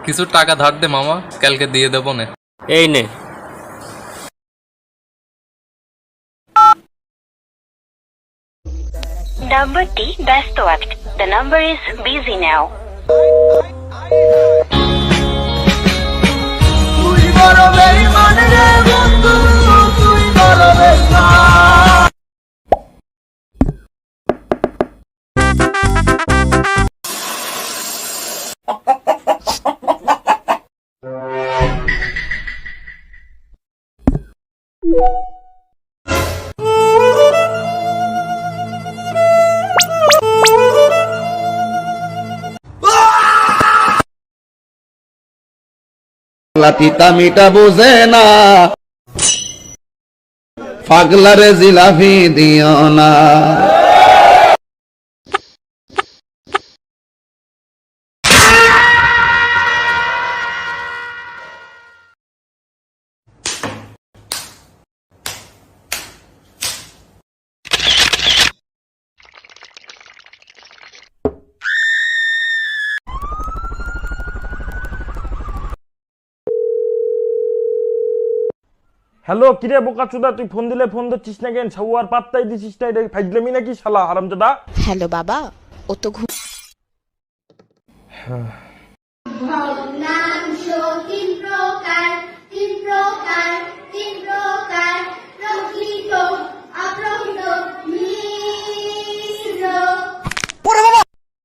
কিছু টাকা ধার দে মামা, কালকে দিয়ে দেবো না। এই নে। নাম্বারটি ব্যস্ত আছে। The number is busy now. তিতা মিটা বুঝে না, পাগলারে জিলাপি দিও না। হ্যালো, কিরে বোকাচোদা, তুই ফোন দিলে ফোন ধরছিস না কেন? ছাউ আর পাত্তাই দিছিস না, এটা ফাইজলামি নাকি শালা হারামজাদা? হ্যালো বাবা, ও তো